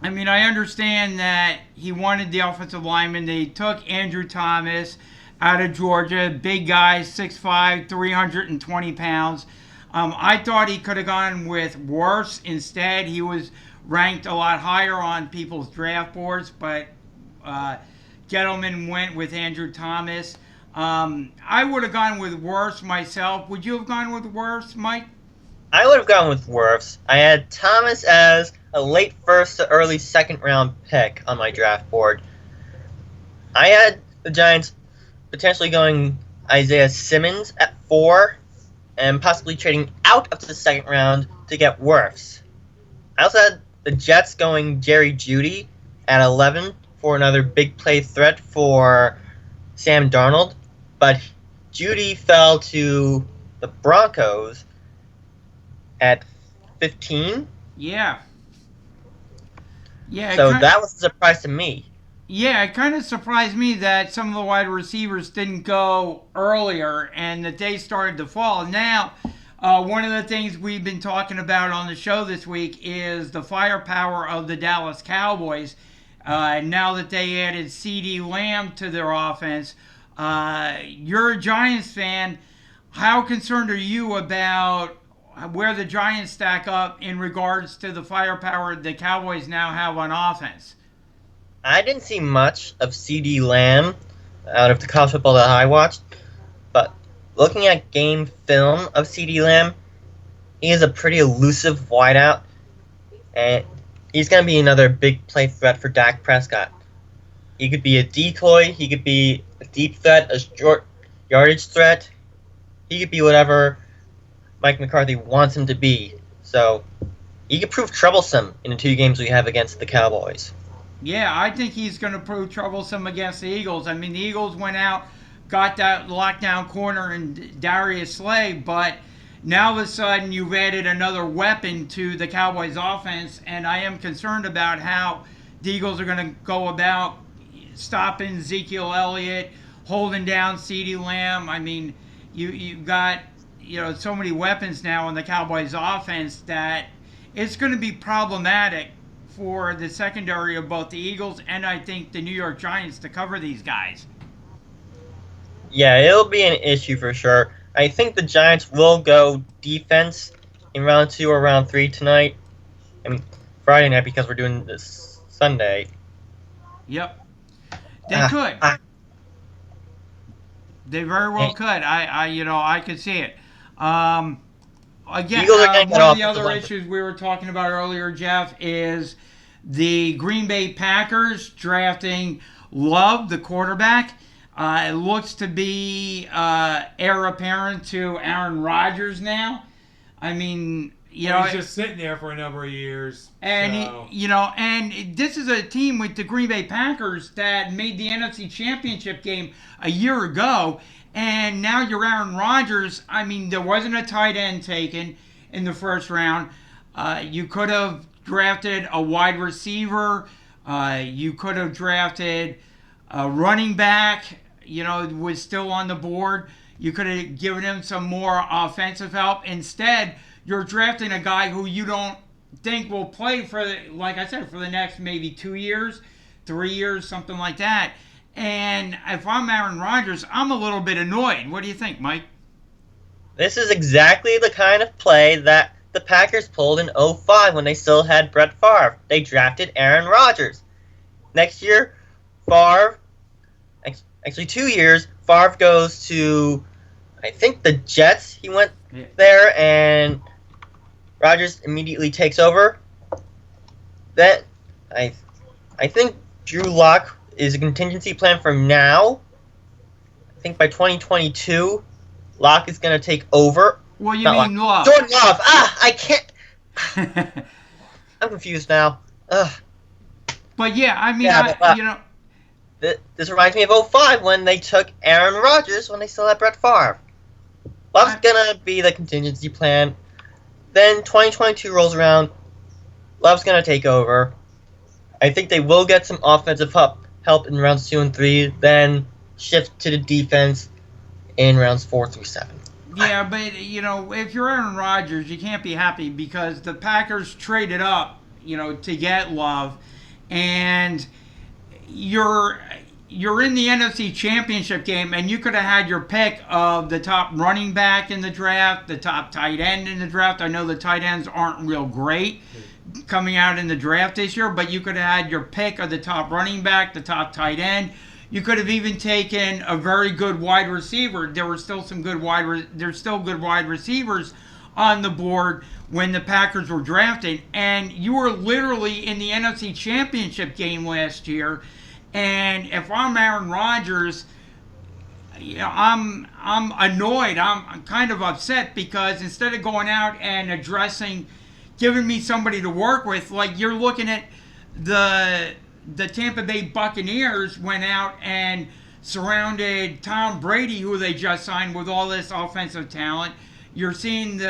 I mean, I understand that he wanted the offensive lineman. They took Andrew Thomas out of Georgia, big guy, 6'5", 320 pounds. I thought he could have gone with worse. Instead, he was ranked a lot higher on people's draft boards, but Gettleman went with Andrew Thomas. I would have gone with Wirfs myself. Would you have gone with Wirfs, Mike? I would have gone with Wirfs. I had Thomas as a late 1st to early 2nd round pick on my draft board. I had the Giants potentially going Isaiah Simmons at 4 and possibly trading out of the 2nd round to get Wirfs. I also had the Jets going Jerry Jeudy at 11 for another big play threat for Sam Darnold, but Judy fell to the Broncos at 15. Yeah. Yeah. So that was a surprise to me. Yeah, it kind of surprised me that some of the wide receivers didn't go earlier and that they started to fall. Now, one of the things we've been talking about on the show this week is the firepower of the Dallas Cowboys. Now that they added CeeDee Lamb to their offense, you're a Giants fan. How concerned are you about where the Giants stack up in regards to the firepower the Cowboys now have on offense? I didn't see much of CeeDee Lamb out of the college football that I watched, but looking at game film of CeeDee Lamb, he is a pretty elusive wideout, and he's going to be another big play threat for Dak Prescott. He could be a decoy, he could be a deep threat, a short yardage threat, he could be whatever Mike McCarthy wants him to be. So he could prove troublesome in the 2 games we have against the Cowboys. Yeah, I think he's going to prove troublesome against the Eagles. I mean, the Eagles went out, got that lockdown corner in Darius Slay, but now all of a sudden you've added another weapon to the Cowboys' offense, and I am concerned about how the Eagles are going to go about stopping Ezekiel Elliott, holding down CeeDee Lamb. I mean, you've got so many weapons now in the Cowboys' offense that it's going to be problematic for the secondary of both the Eagles and I think the New York Giants to cover these guys. Yeah, it'll be an issue for sure. I think the Giants will go defense in round 2 or round 3 tonight. I mean, Friday night because we're doing this Sunday. Yep. They could. They very well could. I could see it. Again, one of the other issues we were talking about earlier, Jeff, is the Green Bay Packers drafting Love, the quarterback. It looks to be heir apparent to Aaron Rodgers now. I mean, he's just sitting there for a number of years. And so. and this is a team with the Green Bay Packers that made the NFC Championship game a year ago. And now you're Aaron Rodgers. I mean, there wasn't a tight end taken in the first round. You could have drafted a wide receiver. You could have drafted a running back, was still on the board. You could have given him some more offensive help. Instead, you're drafting a guy who you don't think will play for, like I said, for the next maybe 2 years, 3 years, something like that. And if I'm Aaron Rodgers, I'm a little bit annoyed. What do you think, Mike? This is exactly the kind of play that the Packers pulled in 2005 when they still had Brett Favre. They drafted Aaron Rodgers. Next year, Favre, actually 2 years, Favre goes to, I think, the Jets. He went there, and Rodgers immediately takes over. Then, I think Drew Lock is a contingency plan for now. I think by 2022, Locke is going to take over. Well, you mean Love? Jordan Love. I can't. I'm confused now. Ugh. But yeah, I mean, This reminds me of 2005 when they took Aaron Rodgers when they still had Brett Favre. Love's going to be the contingency plan. Then 2022 rolls around. Love's going to take over. I think they will get some offensive help in rounds 2 and 3, then shift to the defense in rounds 4 through 7. Yeah, but if you're Aaron Rodgers, you can't be happy because the Packers traded up, to get Love, and you're in the NFC Championship game, and you could have had your pick of the top running back in the draft, the top tight end in the draft. I know the tight ends aren't real great coming out in the draft this year, but you could have had your pick of the top running back, the top tight end. You could have even taken a very good wide receiver. There were still some good there's still good wide receivers on the board when the Packers were drafted, and you were literally in the NFC Championship game last year. And if I'm Aaron Rodgers, I'm annoyed. I'm kind of upset because instead of going out and giving me somebody to work with, like you're looking at the Tampa Bay Buccaneers went out and surrounded Tom Brady, who they just signed, with all this offensive talent. You're seeing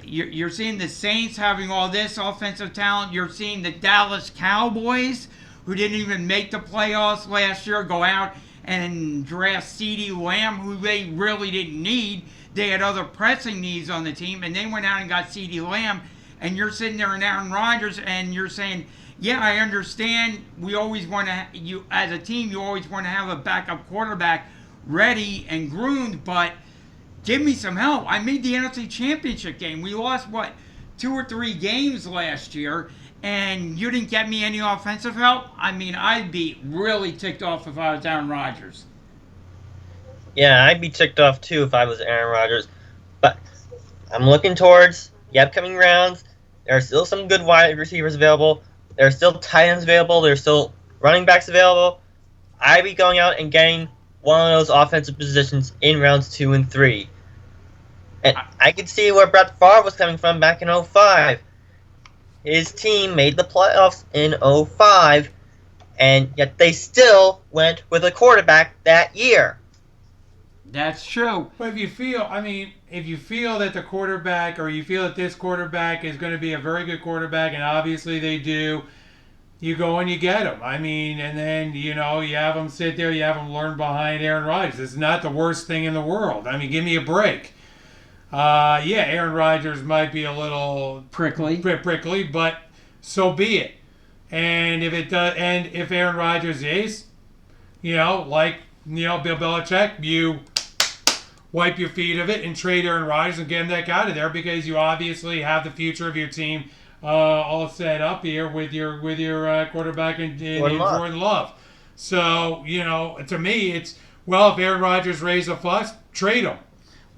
you're seeing the Saints having all this offensive talent. You're seeing the Dallas Cowboys, who didn't even make the playoffs last year, go out and draft CeeDee Lamb, who they really didn't need. They had other pressing needs on the team, and they went out and got CeeDee Lamb. And you're sitting there in Aaron Rodgers, and you're saying, yeah, I understand. We always want to, you as a team, you always want to have a backup quarterback ready and groomed, but give me some help. I made the NFC Championship game. We lost, 2 or 3 games last year, and you didn't get me any offensive help? I mean, I'd be really ticked off if I was Aaron Rodgers. Yeah, I'd be ticked off too if I was Aaron Rodgers. But I'm looking towards the upcoming rounds. There are still some good wide receivers available. There are still tight ends available. There are still running backs available. I'd be going out and getting one of those offensive positions in rounds 2 and 3. And I could see where Brett Favre was coming from back in 2005. His team made the playoffs in 2005, and yet they still went with a quarterback that year. That's true. But if you feel that the quarterback, or you feel that this quarterback is going to be a very good quarterback, and obviously they do, you go and you get him. I mean, and then, you have him sit there, you have him learn behind Aaron Rodgers. It's not the worst thing in the world. I mean, give me a break. Aaron Rodgers might be a little prickly, but so be it. And if it does, and if Aaron Rodgers is, like Bill Belichick, you wipe your feet of it and trade Aaron Rodgers and get him that out of there, because you obviously have the future of your team all set up here with your quarterback in Jordan Love. So to me, it's if Aaron Rodgers raised a fuss, trade him.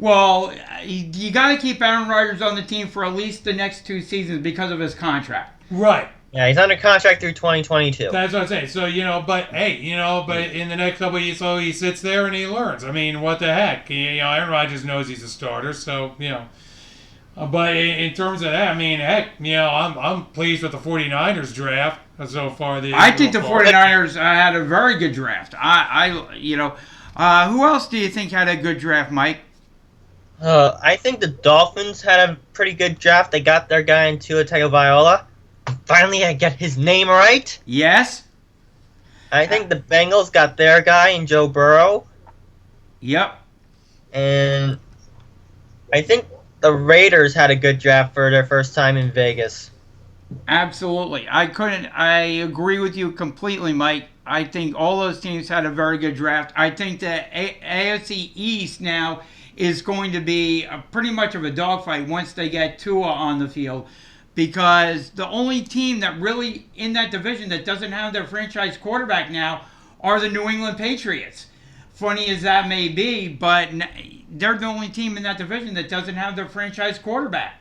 Well, you got to keep Aaron Rodgers on the team for at least the next 2 seasons because of his contract. Right. Yeah, he's under contract through 2022. That's what I'm saying. So, but in the next couple of years, so he sits there and he learns. I mean, what the heck? Aaron Rodgers knows he's a starter, so, But in terms of that, I mean, heck, I'm pleased with the 49ers draft so far. I think the 49ers had a very good draft. Who else do you think had a good draft, Mike? I think the Dolphins had a pretty good draft. They got their guy in Tua Tagovailoa. Finally, I get his name right. Yes. I think the Bengals got their guy in Joe Burrow. Yep. And I think the Raiders had a good draft for their first time in Vegas. Absolutely. I agree with you completely, Mike. I think all those teams had a very good draft. I think the AFC East now is going to be pretty much of a dogfight once they get Tua on the field, because the only team that really in that division that doesn't have their franchise quarterback now are the New England Patriots. Funny as that may be, but they're the only team in that division that doesn't have their franchise quarterback.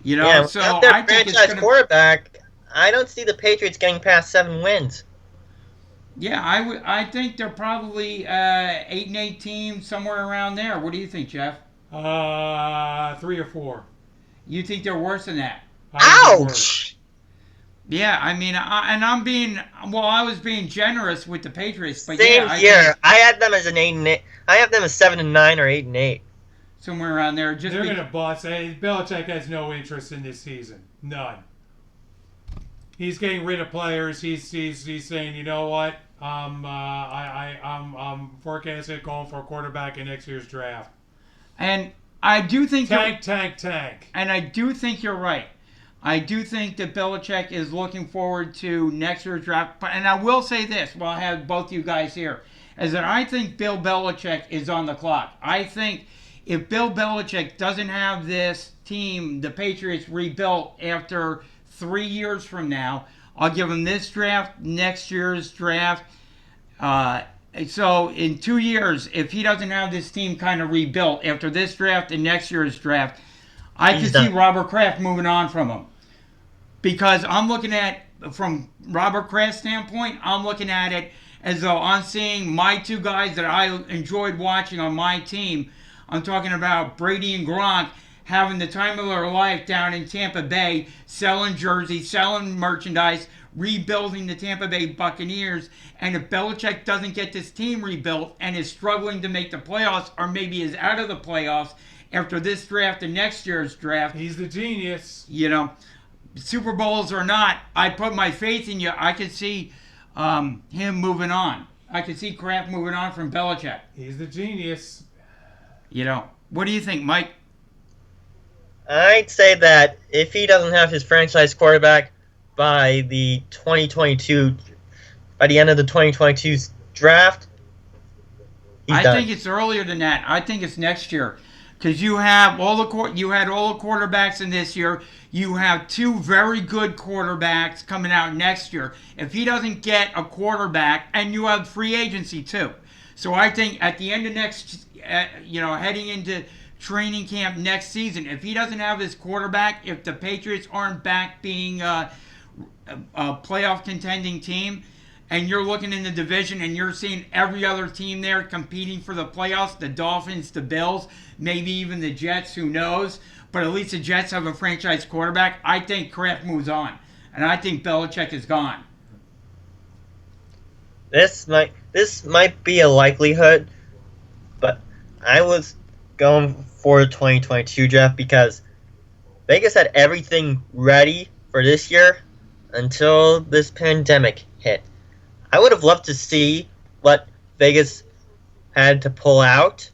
So their I think franchise quarterback, I don't see the Patriots getting past 7 wins. Yeah, I think they're probably 8-8 team, somewhere around there. What do you think, Jeff? 3 or 4. You think they're worse than that? Ouch! Yeah, I mean, I was being generous with the Patriots, but Same here. I had them as an 8-8. I have them as 7-9 or 8-8. Somewhere around there. They're going to bust. Belichick has no interest in this season. None. He's getting rid of players. He's saying, you know what? I'm forecasting going for a quarterback in next year's draft. And I do think tank. And I do think you're right. I do think that Belichick is looking forward to next year's draft. And I will say this, while I have both you guys here, is that I think Bill Belichick is on the clock. I think if Bill Belichick doesn't have this team, the Patriots, rebuilt after 3 years from now, I'll give him this draft, next year's draft. So in 2 years, if he doesn't have this team kind of rebuilt after this draft and next year's draft, I can see Robert Kraft moving on from him. Because I'm looking at, from Robert Kraft's standpoint, I'm looking at it as though I'm seeing my 2 guys that I enjoyed watching on my team. I'm talking about Brady and Gronk having the time of their life down in Tampa Bay, selling jerseys, selling merchandise, rebuilding the Tampa Bay Buccaneers. And if Belichick doesn't get this team rebuilt and is struggling to make the playoffs, or maybe is out of the playoffs after this draft and next year's draft, He's the genius. Super Bowls or not, I put my faith in you. I could see him moving on. I could see Kraft moving on from Belichick. He's the genius. What do you think, Mike? I'd say that if he doesn't have his franchise quarterback by the end of the 2022 draft, he's done. Think it's earlier than that. I think it's next year, because you had all the quarterbacks in this year. You have two very good quarterbacks coming out next year. If he doesn't get a quarterback, and you have free agency too, so I think at the end of heading into training camp next season, if he doesn't have his quarterback, if the Patriots aren't back being a playoff contending team, and you're looking in the division and you're seeing every other team there competing for the playoffs, the Dolphins, the Bills, maybe even the Jets, who knows, but at least the Jets have a franchise quarterback, I think Kraft moves on, and I think Belichick is gone. This might be a likelihood, but I was going for the 2022 draft because Vegas had everything ready for this year until this pandemic hit. I would have loved to see what Vegas had to pull out.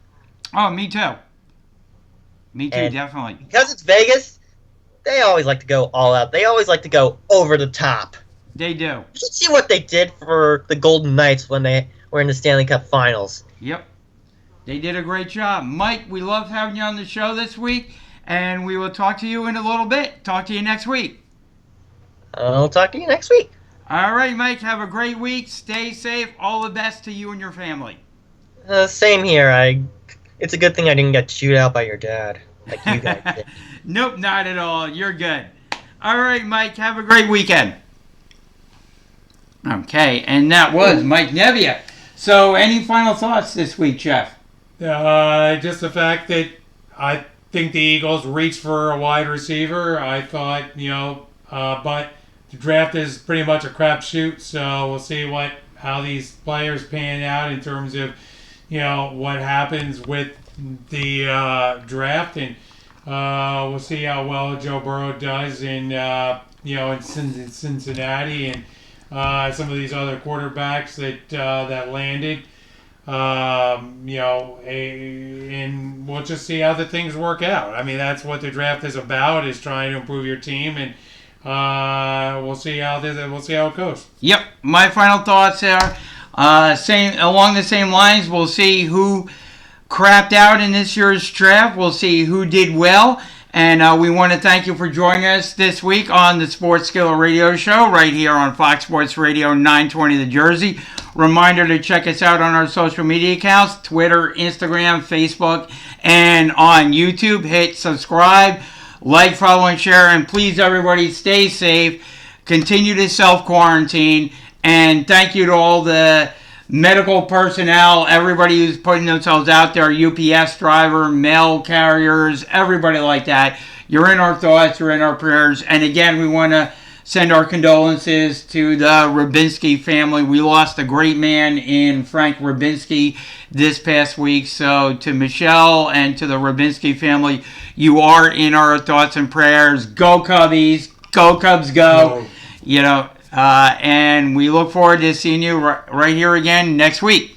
Oh, me too. Me too, And definitely. Because it's Vegas, they always like to go all out. They always like to go over the top. They do. You should see what they did for the Golden Knights when they were in the Stanley Cup Finals. Yep. They did a great job. Mike, we love having you on the show this week, and we will talk to you in a little bit. Talk to you next week. I'll talk to you next week. All right, Mike, have a great week. Stay safe. All the best to you and your family. Same here. It's a good thing I didn't get chewed out by your dad, like you guys did. Nope, not at all. You're good. All right, Mike, have a great weekend. Okay, and that was Mike Nevia. So, any final thoughts this week, Jeff? Just the fact that I think the Eagles reached for a wide receiver. I thought, but the draft is pretty much a crapshoot, so we'll see how these players pan out in terms of, what happens with the draft, and we'll see how well Joe Burrow does in Cincinnati and some of these other quarterbacks that landed. And we'll just see how the things work out. I mean, that's what the draft is about, is trying to improve your team, and we'll see how it goes. Yep, my final thoughts are along the same lines. We'll see who crapped out in this year's draft. We'll see who did well. And we want to thank you for joining us this week on the Sports Skillet Radio Show right here on Fox Sports Radio 920 The Jersey. Reminder to check us out on our social media accounts, Twitter, Instagram, Facebook, and on YouTube. Hit subscribe, like, follow, and share. And please, everybody, stay safe. Continue to self-quarantine. And thank you to all the medical personnel, everybody who's putting themselves out there, UPS driver, mail carriers, everybody like that. You're in our thoughts, you're in our prayers. And again, we want to send our condolences to the Rubinski family. We lost a great man in Frank Rubinski this past week. So to Michelle and to the Rubinski family, you are in our thoughts and prayers. Go Cubbies, go Cubs, go. And we look forward to seeing you right here again next week.